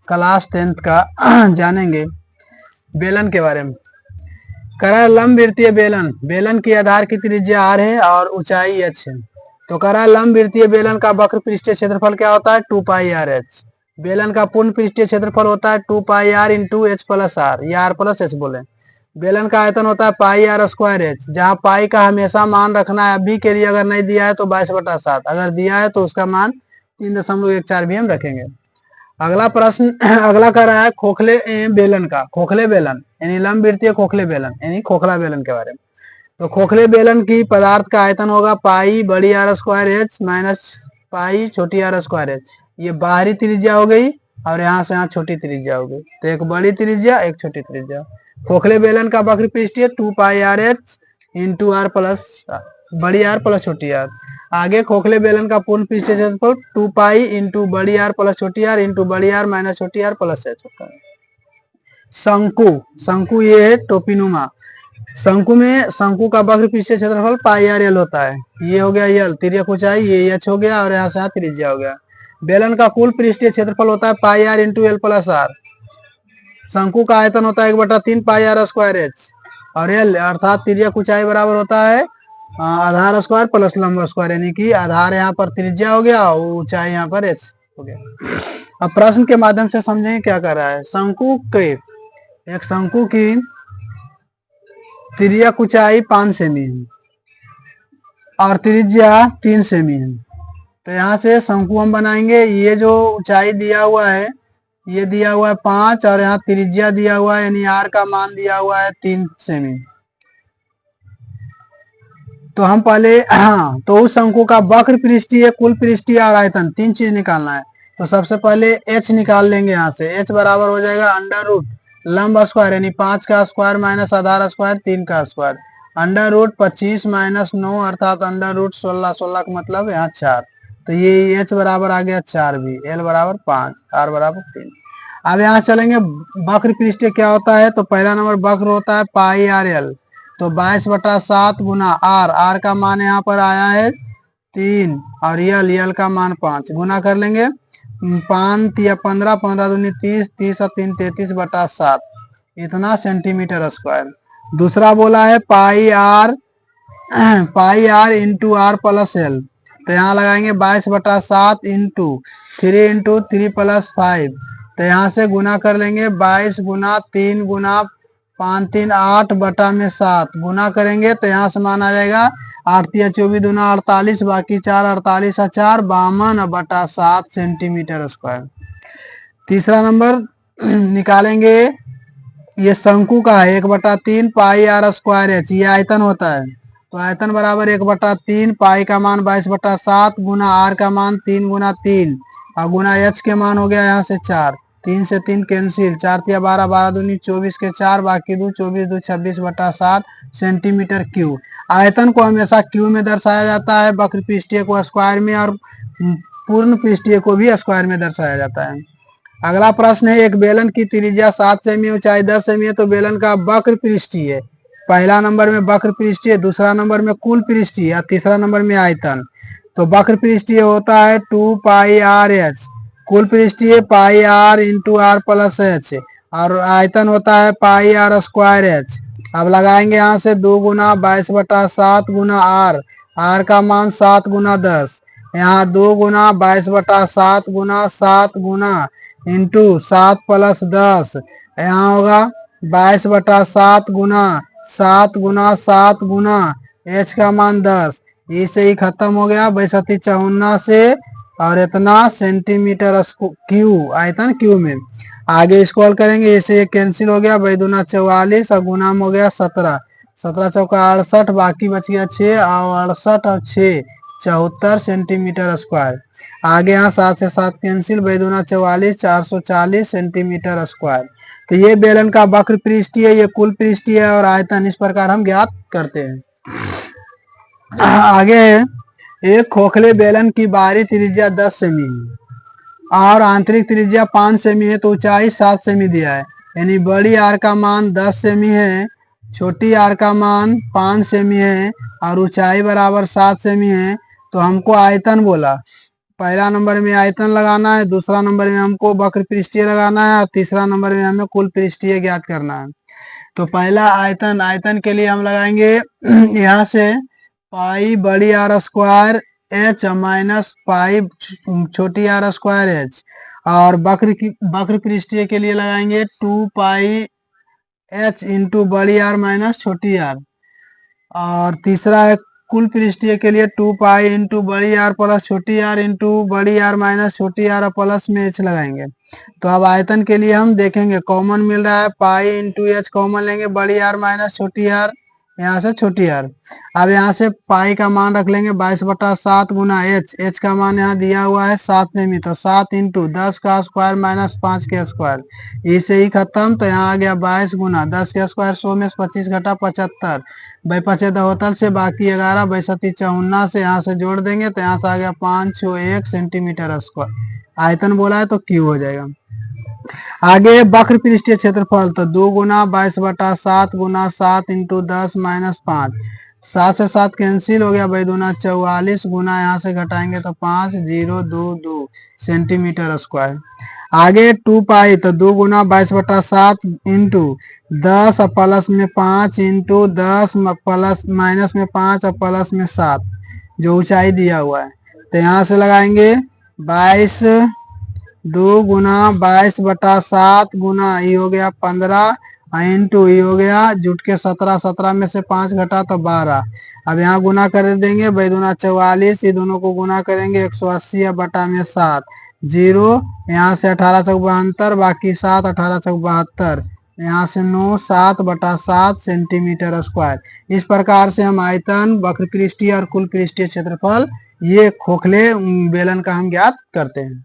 Class 10th का जानेंगे बेलन के बारे में। करा लंबवृत्तीय बेलन, बेलन की आधार की त्रिज्या r है और ऊंचाई h है। तो करा लंबवृत्तीय बेलन का वक्र पृष्ठीय क्षेत्रफल क्या होता है, 2 पाई आर एच। बेलन का पूर्ण पृष्ठीय क्षेत्रफल होता है 2 pi R into H plus R, या आर प्लस एच बोले। बेलन का आयतन होता है पाई आर स्क्वायर एच, जहाँ पाई का हमेशा मान रखना है। अभी के लिए अगर नहीं दिया है तो 22/7, अगर दिया है तो उसका मान 3.14 भी हम रखेंगे। अगला प्रश्न अगला कर रहा है खोखले बेलन का, खोखले बेलन यानी लंबवृत्तीय खोखले बेलन यानी खोखला बेलन के बारे में। तो खोखले बेलन की पदार्थ का आयतन होगा पाई बड़ी R square H minus pi छोटी आर स्क्वायर एच। ये बाहरी त्रिज्या हो गई और यहाँ से यहाँ छोटी त्रिज्या हो गई, तो एक बड़ी त्रिज्या एक छोटी त्रिज्या। खोखले बेलन का वक्र पृष्ठीय 2 pi R H into R plus बड़ी आर प्लस छोटी आर। आगे खोखले बेलन का पूर्ण पृष्ठीय क्षेत्रफल 2 पाई इंटू बड़ी आर प्लस छोटी आर इंटू बड़ी आर माइनस छोटी आर प्लस एच होता है। शंकु, शंकु ये है टोपीनुमा। शंकु में शंकु का वक्र पृष्ठीय क्षेत्रफल पाई आर एल होता है। ये हो गया यल, तिर्यक ऊंचाई ये एच हो गया और यहाँ से यहाँ त्रिज्या हो गया। बेलन का कुल पृष्ठीय क्षेत्रफल होता है pi R into L plus R. शंकु का आयतन होता है 1/3 पाई आर स्क्वायर एच और एल अर्थात तिर्यक ऊंचाई बराबर होता है आधार स्क्वायर प्लस लंब स्क्वायर, यानी कि आधार यहाँ पर त्रिज्या हो गया और ऊंचाई यहाँ पर एच हो गया। अब प्रश्न के माध्यम से समझेंगे क्या कर रहा है। शंकु के एक शंकु की तिर्यक ऊंचाई 5 सेमी है और त्रिज्या 3 सेमी है। तो यहाँ से शंकु हम बनाएंगे। ये जो ऊंचाई दिया हुआ है ये दिया हुआ है 5 और यहाँ त्रिज्या दिया हुआ है यानी आर का मान दिया हुआ है 3 सेमी। तो हम पहले तो उस शंकु का वक्र पृष्ठीय कुल पृष्ठीय और आयतन 3 चीज निकालना है। तो सबसे पहले h निकाल लेंगे। यहाँ से h बराबर हो जाएगा अंडर रूट लंब स्क्वायर यानी 5 का स्क्वायर माइनस आधार स्क्वायर 3 का स्क्वायर, अंडर रूट 25 माइनस 9 अर्थात अंडर रूट 16, 16 का मतलब यहाँ 4। तो ये h बराबर आ गया 4 भी, l बराबर 5, r बराबर 3। अब यहाँ चलेंगे वक्र पृष्ठीय क्या होता है। तो पहला नंबर वक्र होता है पाई आर एल, तो 22/7 गुना आर, आर का मान यहाँ पर आया है 3 और यल का मान 5, गुना कर लेंगे 5 या 15, 15 दूनी 30, 30 और 3 33/7 इतना सेंटीमीटर स्क्वायर। दूसरा बोला है pi R into R plus L, तो यहाँ लगाएंगे 22/7 इंटू 3 इंटू 3 प्लस 5, तो यहाँ से गुना कर लेंगे 22 गुना 3 गुना 5 3 8/7 गुना करेंगे तो यहाँ से मान आ जाएगा 8 या 24 दूना 48 बाकी 4 48 और 4 52/7 सेंटीमीटर स्क्वायर। तीसरा नंबर निकालेंगे, ये शंकु का है 1/3 पाई आर स्क्वायर एच, ये आयतन होता है। तो आयतन बराबर 1/3 पाई का मान 22/7 गुना आर का मान 3 गुना 3 और गुना एच के मान हो गया यहाँ से 4, 3 से 3 कैंसिल, 4 या 12, 12 दूनी 24 के 4 बाकी 2 24 2 26/7 सेंटीमीटर क्यूब। आयतन को हमेशा क्यूब में दर्शाया जाता है, वक्र पृष्ठीय को स्क्वायर में और पूर्ण पृष्ठीय को भी स्क्वायर में दर्शाया जाता है। अगला प्रश्न है एक बेलन की त्रिज्या 7 सेमी ऊंचाई 10 सेमी है, तो बेलन का वक्र पृष्ठीय पहला नंबर में वक्र पृष्ठीय, दूसरा नंबर में कुल पृष्ठीय और तीसरा नंबर में आयतन। तो वक्र पृष्ठीय होता है 2 पाई आर एच, कुल पृष्ठीय pi R into R plus H और आयतन होता है पाई आर स्क्वायर एच। अब लगाएंगे यहाँ से 2 गुना 22/7 गुना आर, आर का मान 7 गुना 10, यहाँ 2 गुना 22/7 गुना 7 गुना इंटू 7 प्लस 10, यहाँ होगा 22/7 गुना 7 गुना 7 गुना एच का मान 10, इसे ही खत्म हो गया 62 से और इतना सेंटीमीटर क्यू, आयतन क्यू में। आगे स्क्रॉल करेंगे इसे ये कैंसिल हो गया 2 44 और गुना हो गया 17, 17 चौका 68 बाकी बच गया 6 और 68 और 6 74 सेंटीमीटर स्क्वायर। आगे यहाँ 7 से 7 कैंसिल 2 44 440 सेंटीमीटर स्क्वायर। तो ये बेलन का वक्र पृष्ठीय, ये कुल पृष्ठीय और आयतन इस प्रकार हम ज्ञात करते हैं। आगे एक खोखले बेलन की बाहरी त्रिज्या 10 सेमी है और आंतरिक त्रिज्या 5 सेमी है, तो ऊंचाई 7 सेमी दिया है, यानी बड़ी आर का मान 10 सेमी है, छोटी आर का मान 5 सेमी है और ऊंचाई बराबर 7 सेमी है। तो हमको आयतन बोला पहला नंबर में आयतन लगाना है, दूसरा नंबर में हमको वक्र पृष्ठीय लगाना है और तीसरा नंबर में हमें कुल पृष्ठीय ज्ञात करना है। तो पहला आयतन के लिए हम लगाएंगे यहाँ से पाई बड़ी R square H minus pi छोटी आर स्क्वायर एच, और वक्र पृष्ठीय के लिए लगाएंगे 2 पाई एच इंटू बड़ी आर माइनस छोटी आर, और तीसरा है कुल पृष्ठीय के लिए 2 पाई इंटू बड़ी आर प्लस छोटी आर इंटू बड़ी आर माइनस छोटी आर प्लस में एच लगाएंगे। तो अब आयतन के लिए हम देखेंगे कॉमन मिल रहा है, पाई इंटू एच कॉमन लेंगे, बड़ी आर माइनस छोटी आर, यहाँ से छोटी आर। अब यहाँ से पाई का मान रख लेंगे 22/7 गुना एच का मान यहाँ दिया हुआ है 7 में, तो 7 इंटू 10 का स्क्वायर माइनस 5 के स्क्वायर, इसे ही खत्म। तो यहाँ आ गया 22 गुना 10 के स्क्वायर 100 में 25 घटा 75, भाई 25 होतल से बाकी 11 62 54 से यहाँ से जोड़ देंगे तो यहाँ से आ गया 561 सेंटीमीटर स्क्वायर। आयतन बोला है तो क्यू हो जाएगा। आगे वक्र पृष्ठीय क्षेत्रफल, तो 2 गुना 22/7 गुना 7 इंटू 10 माइनस 5, 7 से 7 कैंसिल हो गया, भाई दूना 44 गुना यहाँ से घटाएंगे तो 5022 सेंटीमीटर स्क्वायर। आगे 2 पाई, तो 2 गुना 22/7 इंटू 10 और प्लस में 5 इंटू 10 प्लस माइनस में 5 और प्लस में 7, जो ऊंचाई दिया हुआ है। तो यहाँ से लगाएंगे 22 2 गुना 22/7 गुना ये हो गया 15 इंटू ये हो गया जुट के 17, 17 में से 5 घटा तो 12। अब यहाँ गुना कर देंगे, भाई दूना 44, ये दोनों को गुना करेंगे 180 बटा में 7 जीरो, यहाँ से 1872 बाकी 7 1872, यहाँ से 9 7/7 सेंटीमीटर स्क्वायर। इस प्रकार से हम आयतन, वक्र पृष्ठीय और कुल पृष्ठीय क्षेत्रफल ये खोखले बेलन का हम ज्ञात करते हैं।